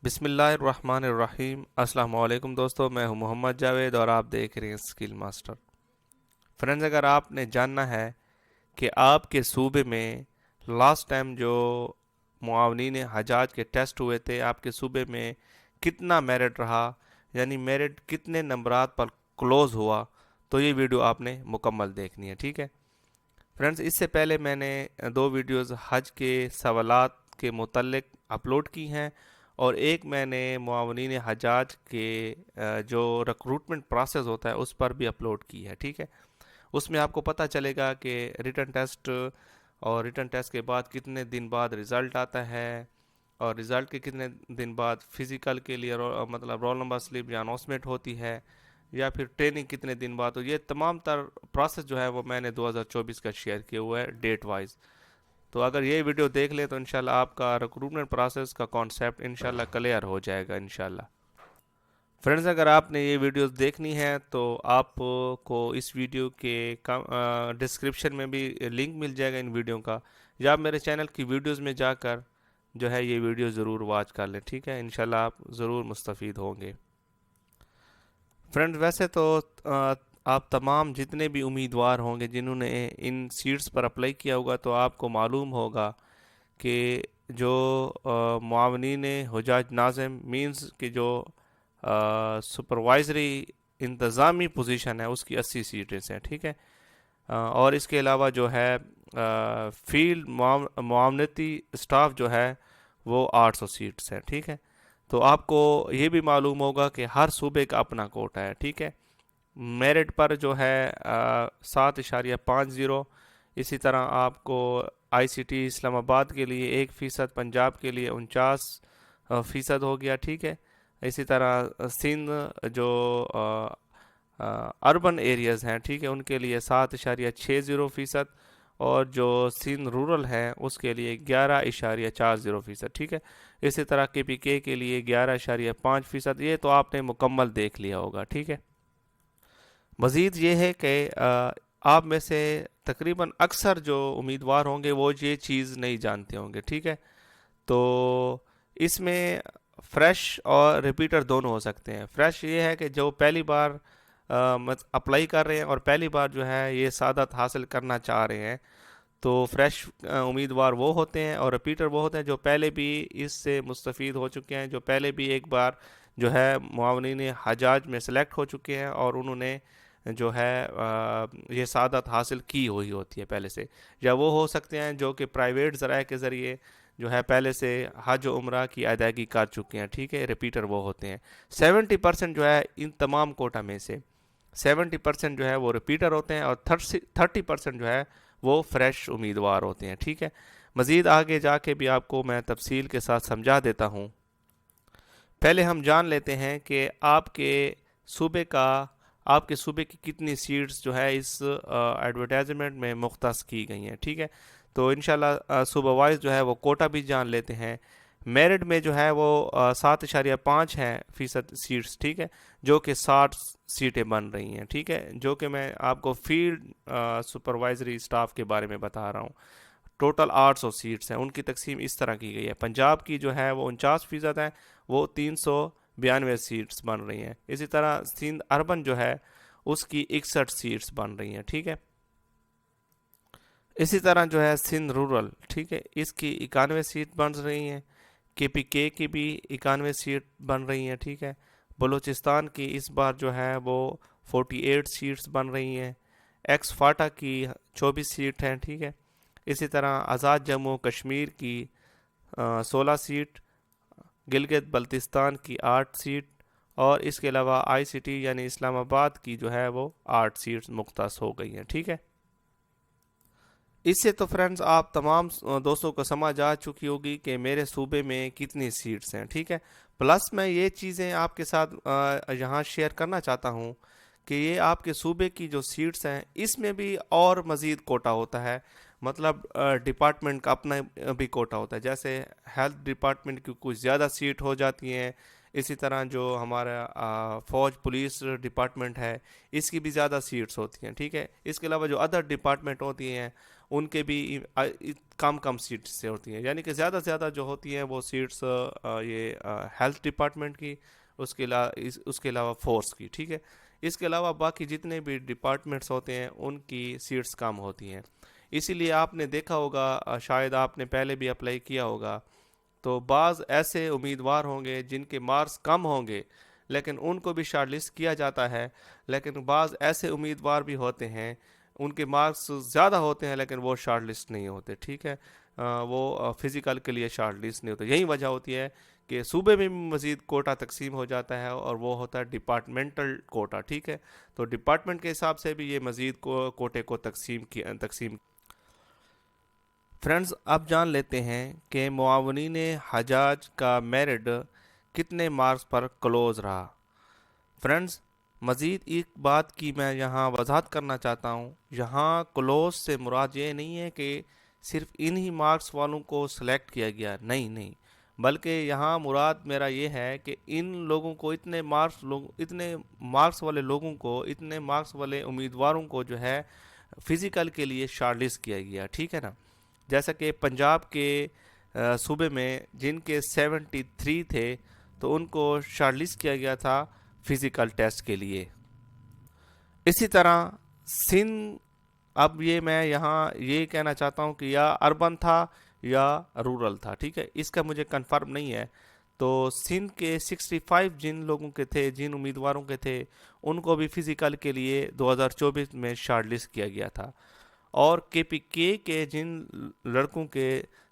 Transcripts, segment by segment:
بسم اللہ الرحمن الرحیم۔ السلام علیکم دوستو، میں ہوں محمد جاوید اور آپ دیکھ رہے ہیں اسکل ماسٹر۔ فرینڈز، اگر آپ نے جاننا ہے کہ آپ کے صوبے میں لاسٹ ٹائم جو معاونین حجاج کے ٹیسٹ ہوئے تھے، آپ کے صوبے میں کتنا میرٹ رہا، یعنی میرٹ کتنے نمبرات پر کلوز ہوا، تو یہ ویڈیو آپ نے مکمل دیکھنی ہے، ٹھیک ہے فرینڈز۔ اس سے پہلے میں نے دو ویڈیوز حج کے سوالات کے متعلق اپلوڈ کی ہیں، اور ایک میں نے معاونین حجاج کے جو ریکروٹمنٹ پروسیس ہوتا ہے اس پر بھی اپلوڈ کی ہے، ٹھیک ہے۔ اس میں آپ کو پتہ چلے گا کہ ریٹن ٹیسٹ اور ریٹن ٹیسٹ کے بعد کتنے دن بعد رزلٹ آتا ہے، اور رزلٹ کے کتنے دن بعد فزیکل کے لیے مطلب رول نمبر سلپ یا اناؤنسمنٹ ہوتی ہے، یا پھر ٹریننگ کتنے دن بعد ہو۔ یہ تمام تر پروسیس جو ہے وہ میں نے 2024 کا شیئر کیا ہوا ہے ڈیٹ وائز۔ تو اگر یہ ویڈیو دیکھ لیں تو انشاءاللہ آپ کا ریکروٹمنٹ پروسیس کا کانسیپٹ انشاءاللہ کلیئر ہو جائے گا انشاءاللہ۔ فرینڈز، اگر آپ نے یہ ویڈیوز دیکھنی ہے تو آپ کو اس ویڈیو کے ڈسکرپشن میں بھی لنک مل جائے گا ان ویڈیو کا، یا آپ میرے چینل کی ویڈیوز میں جا کر جو ہے یہ ویڈیو ضرور واچ کر لیں، ٹھیک ہے۔ انشاءاللہ آپ ضرور مستفید ہوں گے۔ فرینڈ، ویسے تو آپ تمام جتنے بھی امیدوار ہوں گے جنہوں نے ان سیٹس پر اپلائی کیا ہوگا، تو آپ کو معلوم ہوگا کہ جو معاونین حجاج ناظم مینز کہ جو سپروائزری انتظامی پوزیشن ہے اس کی 80 سیٹیں ہیں، ٹھیک ہے۔ اور اس کے علاوہ جو ہے فیلڈ معاونتی اسٹاف جو ہے وہ 800 سیٹس ہیں، ٹھیک ہے۔ تو آپ کو یہ بھی معلوم ہوگا کہ ہر صوبے کا اپنا کوٹا ہے، ٹھیک ہے۔ میرٹ پر جو ہے 7.50، اسی طرح آپ کو آئی سی ٹی اسلام آباد کے لیے 1%، پنجاب کے لیے 49% ہو گیا، ٹھیک ہے۔ اسی طرح سندھ جو اربن ایریاز ہیں، ٹھیک ہے، ان کے لیے 7.60%، اور جو سندھ رورل ہے اس کے لیے 11.40%، ٹھیک ہے۔ اسی طرح کے پی کے لیے 11.5%۔ یہ تو آپ نے مکمل دیکھ لیا ہوگا، ٹھیک ہے۔ مزید یہ ہے کہ آپ میں سے تقریباً اکثر جو امیدوار ہوں گے وہ یہ چیز نہیں جانتے ہوں گے، ٹھیک ہے۔ تو اس میں فریش اور ریپیٹر دونوں ہو سکتے ہیں۔ فریش یہ ہے کہ جو پہلی بار اپلائی کر رہے ہیں اور پہلی بار جو ہے یہ سعادت حاصل کرنا چاہ رہے ہیں، تو فریش امیدوار وہ ہوتے ہیں، اور ریپیٹر وہ ہوتے ہیں جو پہلے بھی اس سے مستفید ہو چکے ہیں، جو پہلے بھی ایک بار جو ہے معاونین حجاج میں سلیکٹ ہو چکے ہیں اور انہوں نے جو ہے یہ سعادت حاصل کی ہوئی ہوتی ہے پہلے سے، یا وہ ہو سکتے ہیں جو کہ پرائیویٹ ذرائع کے ذریعے جو ہے پہلے سے حج و عمرہ کی ادائیگی کر چکے ہیں، ٹھیک ہے۔ ریپیٹر وہ ہوتے ہیں۔ 70% جو ہے ان تمام کوٹا میں سے 70% جو ہے وہ ریپیٹر ہوتے ہیں، اور 30% جو ہے وہ فریش امیدوار ہوتے ہیں، ٹھیک ہے۔ مزید آگے جا کے بھی آپ کو میں تفصیل کے ساتھ سمجھا دیتا ہوں۔ پہلے ہم جان لیتے ہیں کہ آپ کے صوبے کی کتنی سیٹس جو ہے اس ایڈورٹائزمنٹ میں مختص کی گئی ہیں، ٹھیک ہے۔ تو انشاءاللہ صوبہ وائز جو ہے وہ کوٹا بھی جان لیتے ہیں۔ میرٹ میں جو ہے وہ 7.5% سیٹس، ٹھیک ہے، جو کہ 60 سیٹیں بن رہی ہیں، ٹھیک ہے، جو کہ میں آپ کو فیلڈ سپروائزری اسٹاف کے بارے میں بتا رہا ہوں۔ ٹوٹل 800 سیٹس ہیں، ان کی تقسیم اس طرح کی گئی ہے۔ پنجاب کی جو ہے وہ 49% ہے، وہ 392 سیٹس بن رہی ہیں۔ اسی طرح سندھ اربن جو ہے اس کی 61 سیٹس بن رہی ہیں، ٹھیک ہے۔ اسی طرح جو ہے سندھ رورل، ٹھیک ہے، اس کی 91 سیٹ بن رہی ہیں۔ کے پی کے کی بھی 91 سیٹ بن رہی ہیں، ٹھیک ہے۔ بلوچستان کی اس بار جو ہے وہ 48 سیٹس بن رہی ہیں۔ ایکس فاٹا کی 24 سیٹ ہیں، ٹھیک ہے۔ اسی طرح آزاد جموں کشمیر کی 16 سیٹ، گلگت بلتستان کی 8 سیٹ، اور اس کے علاوہ آئی سی ٹی یعنی اسلام آباد کی جو ہے وہ 8 سیٹس مختص ہو گئی ہیں، ٹھیک ہے۔ اس سے تو فرینڈز آپ تمام دوستوں کو سمجھ آ چکی ہوگی کہ میرے صوبے میں کتنی سیٹس ہیں، ٹھیک ہے۔ پلس میں یہ چیزیں آپ کے ساتھ یہاں شیئر کرنا چاہتا ہوں کہ یہ آپ کے صوبے کی جو سیٹس ہیں اس میں بھی اور مزید کوٹا ہوتا ہے، مطلب ڈپارٹمنٹ کا اپنا بھی کوٹا ہوتا ہے۔ جیسے ہیلتھ ڈپارٹمنٹ کی کچھ زیادہ سیٹ ہو جاتی ہیں، اسی طرح جو ہمارا فوج پولیس ڈپارٹمنٹ ہے اس کی بھی زیادہ سیٹس ہوتی ہیں، ٹھیک ہے. اس کے علاوہ جو ادر ڈپارٹمنٹ ہوتی ہیں ان کے بھی کم کم سیٹس سے ہوتی ہیں، یعنی کہ زیادہ سے زیادہ جو ہوتی ہیں وہ سیٹس یہ ہیلتھ ڈپارٹمنٹ کی، اس کے علاوہ فورس کی، ٹھیک ہے. اس کے علاوہ باقی جتنے بھی ڈپارٹمنٹس ہوتے ہیں ان کی سیٹس کم ہوتی ہیں. اسی لیے آپ نے دیکھا ہوگا، شاید آپ نے پہلے بھی اپلائی کیا ہوگا، تو بعض ایسے امیدوار ہوں گے جن کے مارکس کم ہوں گے لیکن ان کو بھی شارٹ لسٹ کیا جاتا ہے. لیکن بعض ایسے امیدوار بھی ہوتے ہیں ان کے مارکس زیادہ ہوتے ہیں لیکن وہ شارٹ لسٹ نہیں ہوتے، ٹھیک ہے. وہ فزیکل کے لیے شارٹ لسٹ نہیں ہوتے. یہی وجہ ہوتی ہے کہ صوبے میں مزید کوٹا تقسیم ہو جاتا ہے اور وہ ہوتا ہے ڈپارٹمنٹل کوٹا، ٹھیک ہے. تو ڈپارٹمنٹ کے حساب سے بھی یہ مزید کوٹے کو تقسیم. فرینڈز اب جان لیتے ہیں کہ معاونین حجاج کا میرٹ کتنے مارکس پر کلوز رہا. فرینڈز مزید ایک بات کی میں یہاں وضاحت کرنا چاہتا ہوں، یہاں کلوز سے مراد یہ نہیں ہے کہ صرف انہی مارکس والوں کو سلیکٹ کیا گیا، نہیں، بلکہ یہاں مراد میرا یہ ہے کہ ان لوگوں کو اتنے مارکس والے لوگوں کو، اتنے مارکس والے امیدواروں کو جو ہے فزیکل کے لیے شارٹ لسٹ کیا گیا، ٹھیک ہے نا. جیسا کہ پنجاب کے صوبے میں جن کے 73 تھے تو ان کو شارٹ لسٹ کیا گیا تھا فزیکل ٹیسٹ کے لیے. اسی طرح سندھ، اب یہ میں یہاں یہ کہنا چاہتا ہوں کہ یا اربن تھا یا رورل تھا، ٹھیک ہے، اس کا مجھے کنفرم نہیں ہے. تو سندھ کے 65 جن لوگوں کے تھے، جن امیدواروں کے تھے، ان کو بھی فزیکل کے لیے 2024 میں شارٹ لسٹ کیا گیا تھا. اور کے پی کے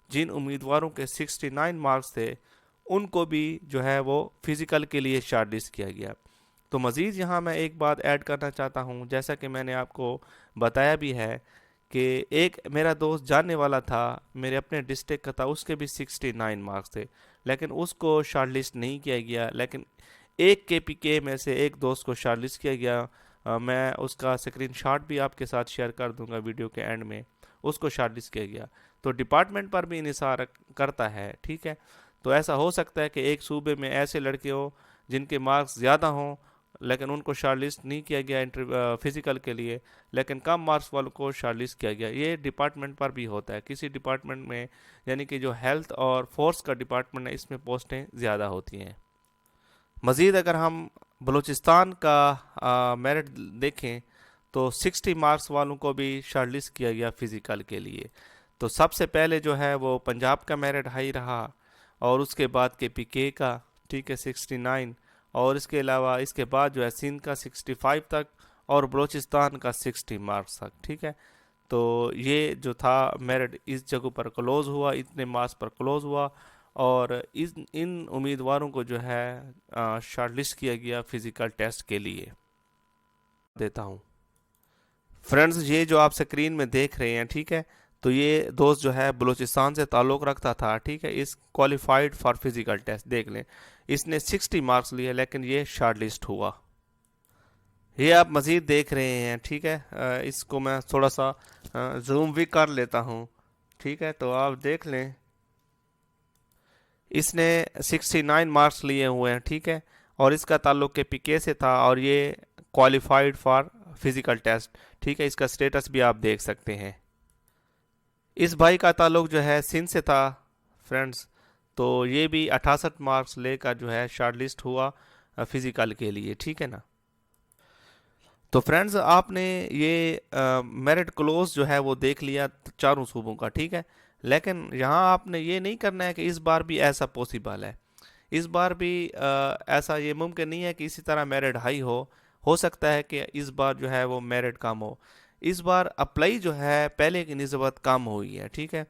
جن امیدواروں کے 69 مارکس تھے ان کو بھی جو ہے وہ فزیکل کے لیے شارٹ لسٹ کیا گیا. تو مزید یہاں میں ایک بات ایڈ کرنا چاہتا ہوں، جیسا کہ میں نے آپ کو بتایا بھی ہے کہ ایک میرا دوست جاننے والا تھا، میرے اپنے ڈسٹرکٹ کا تھا، اس کے بھی 69 مارکس تھے لیکن اس کو شارٹ لسٹ نہیں کیا گیا. لیکن ایک کے پی کے میں سے ایک دوست کو شارٹ لسٹ کیا گیا. میں اس کا اسکرین شاٹ بھی آپ کے ساتھ شیئر کر دوں گا ویڈیو کے اینڈ میں. اس کو شارٹ لسٹ کیا گیا. تو ڈپارٹمنٹ پر بھی انحصار کرتا ہے، ٹھیک ہے. تو ایسا ہو سکتا ہے کہ ایک صوبے میں ایسے لڑکے ہوں جن کے مارکس زیادہ ہوں لیکن ان کو شارٹ لسٹ نہیں کیا گیا فزیکل کے لیے، لیکن کم مارکس والوں کو شارٹ لسٹ کیا گیا. یہ ڈپارٹمنٹ پر بھی ہوتا ہے. کسی ڈپارٹمنٹ میں یعنی کہ جو ہیلتھ اور فورس کا ڈپارٹمنٹ ہے اس میں پوسٹیں زیادہ ہوتی ہیں. مزید اگر ہم بلوچستان کا میرٹ دیکھیں تو 60 مارکس والوں کو بھی شارٹ لسٹ کیا گیا فزیکل کے لیے. تو سب سے پہلے جو ہے وہ پنجاب کا میرٹ ہائی رہا اور اس کے بعد کے پی کے کا، ٹھیک ہے، 69، اور اس کے علاوہ اس کے بعد جو ہے سندھ کا 65 تک اور بلوچستان کا 60 مارکس تک، ٹھیک ہے. تو یہ جو تھا میرٹ اس جگہ پر کلوز ہوا، اتنے مارکس پر کلوز ہوا اور ان امیدواروں کو جو ہے شارٹ لسٹ کیا گیا فزیکل ٹیسٹ کے لیے. دیتا ہوں فرینڈز، یہ جو آپ سکرین میں دیکھ رہے ہیں، ٹھیک ہے، تو یہ دوست جو ہے بلوچستان سے تعلق رکھتا تھا، ٹھیک ہے. اس کوالیفائڈ فار فزیکل ٹیسٹ، دیکھ لیں اس نے 60 مارکس لیے لیکن یہ شارٹ لسٹ ہوا. یہ آپ مزید دیکھ رہے ہیں، ٹھیک ہے. اس کو میں تھوڑا سا زوم بھی کر لیتا ہوں، ٹھیک ہے. تو آپ دیکھ لیں اس نے 69 مارکس لیے ہوئے ہیں، ٹھیک ہے، اور اس کا تعلق کے پی کے سے تھا اور یہ کوالیفائڈ فار فزیکل ٹیسٹ، ٹھیک ہے. اس کا سٹیٹس بھی آپ دیکھ سکتے ہیں. اس بھائی کا تعلق جو ہے سندھ سے تھا فرینڈز، تو یہ بھی 68 مارکس لے کر جو ہے شارٹ لسٹ ہوا فزیکل کے لیے، ٹھیک ہے نا. تو فرینڈز آپ نے یہ میرٹ کلوز جو ہے وہ دیکھ لیا چاروں صوبوں کا، ٹھیک ہے. لیکن یہاں آپ نے یہ نہیں کرنا ہے کہ اس بار بھی ایسا پوسیبل ہے، اس بار بھی ایسا یہ ممکن نہیں ہے کہ اسی طرح میرٹ ہائی ہو سکتا ہے کہ اس بار جو ہے وہ میرٹ کم ہو. اس بار اپلائی جو ہے پہلے کی نسبت کم ہوئی ہے، ٹھیک ہے.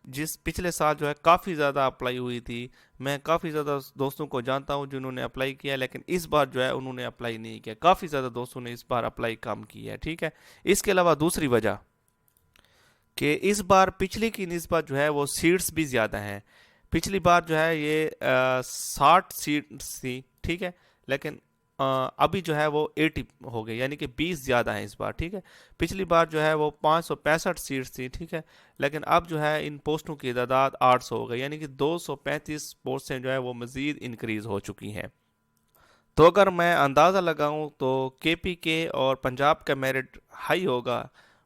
جس پچھلے سال جو ہے کافی زیادہ اپلائی ہوئی تھی، میں کافی زیادہ دوستوں کو جانتا ہوں جنہوں نے اپلائی کیا، لیکن اس بار جو ہے انہوں نے اپلائی نہیں کیا. کافی زیادہ دوستوں نے اس بار اپلائی کم کی ہے، ٹھیک ہے. اس کے علاوہ دوسری وجہ کہ اس بار پچھلی کی نسبت جو ہے وہ سیٹس بھی زیادہ ہیں. پچھلی بار جو ہے یہ 60 سیٹس تھی، ٹھیک ہے، لیکن ابھی جو ہے وہ 80 ہو گئے، یعنی کہ 20 زیادہ ہیں اس بار، ٹھیک ہے۔ پچھلی بار جو ہے وہ 565 سیٹس تھی، ٹھیک ہے، لیکن اب جو ہے ان پوسٹوں کی تعداد 800 ہو گئی، یعنی کہ 235 پوسٹیں جو ہے وہ مزید انکریز ہو چکی ہیں۔ تو اگر میں اندازہ لگاؤں تو کے پی کے اور پنجاب کا میرٹ ہائی ہوگا،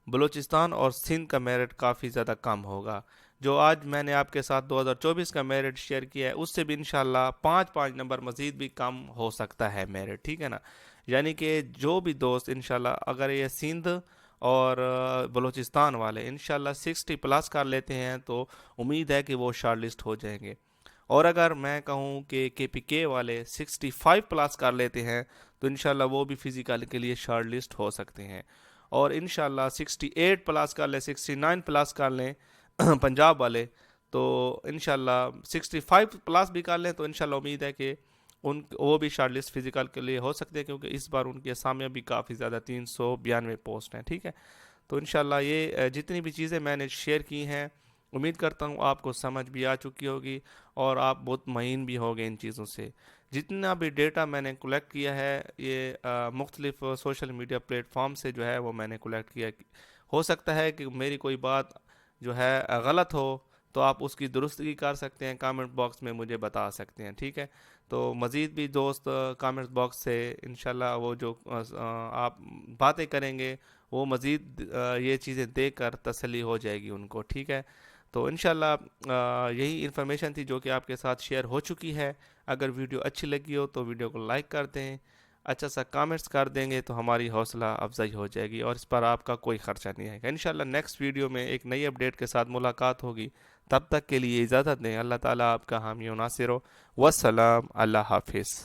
بلوچستان اور سندھ کا میرٹ کافی زیادہ کم ہوگا۔ جو آج میں نے آپ کے ساتھ 2024 کا میرٹ شیئر کیا ہے، اس سے بھی انشاءاللہ 5 مزید بھی کم ہو سکتا ہے میرٹ، ٹھیک ہے نا۔ یعنی کہ جو بھی دوست انشاءاللہ اگر یہ سندھ اور بلوچستان والے انشاءاللہ 60 پلس کر لیتے ہیں تو امید ہے کہ وہ شارٹ لسٹ ہو جائیں گے، اور اگر میں کہوں کہ پی کے والے 65 پلس کر لیتے ہیں تو انشاءاللہ وہ بھی فزیکل کے لیے شارٹ لسٹ ہو سکتے ہیں، اور انشاءاللہ 68 پلس کر لیں، 69 پلس کر لیں پنجاب والے، تو انشاءاللہ 65 پلس بھی کر لیں تو انشاءاللہ امید ہے کہ وہ بھی شارٹ لسٹ فزیکل کے لیے ہو سکتے ہیں، کیونکہ اس بار ان کی اسامیاں بھی کافی زیادہ 392 پوسٹ ہیں، ٹھیک ہے۔ تو انشاءاللہ یہ جتنی بھی چیزیں میں نے شیئر کی ہیں، امید کرتا ہوں آپ کو سمجھ بھی آ چکی ہوگی اور آپ بہت مطمئن بھی ہوگے ان چیزوں سے۔ جتنا بھی ڈیٹا میں نے کلیکٹ کیا ہے، یہ مختلف سوشل میڈیا پلیٹ فارم سے جو ہے وہ میں نے کلیکٹ کیا۔ ہو سکتا ہے کہ میری کوئی بات جو ہے غلط ہو تو آپ اس کی درستگی کر سکتے ہیں، کامنٹ باکس میں مجھے بتا سکتے ہیں، ٹھیک ہے۔ تو مزید بھی دوست کامنٹ باکس سے انشاءاللہ وہ جو آپ باتیں کریں گے وہ مزید یہ چیزیں دیکھ کر تسلی ہو جائے گی ان کو، ٹھیک ہے۔ تو انشاءاللہ یہی انفارمیشن تھی جو کہ آپ کے ساتھ شیئر ہو چکی ہے۔ اگر ویڈیو اچھی لگی ہو تو ویڈیو کو لائک کر دیں، اچھا سا کامنٹس کر دیں گے تو ہماری حوصلہ افزائی ہو جائے گی، اور اس پر آپ کا کوئی خرچہ نہیں آئے گا۔ انشاءاللہ نیکسٹ ویڈیو میں ایک نئی اپڈیٹ کے ساتھ ملاقات ہوگی، تب تک کے لیے اجازت دیں۔ اللہ تعالیٰ آپ کا حامی و ناصر ہو۔ والسلام، اللہ حافظ۔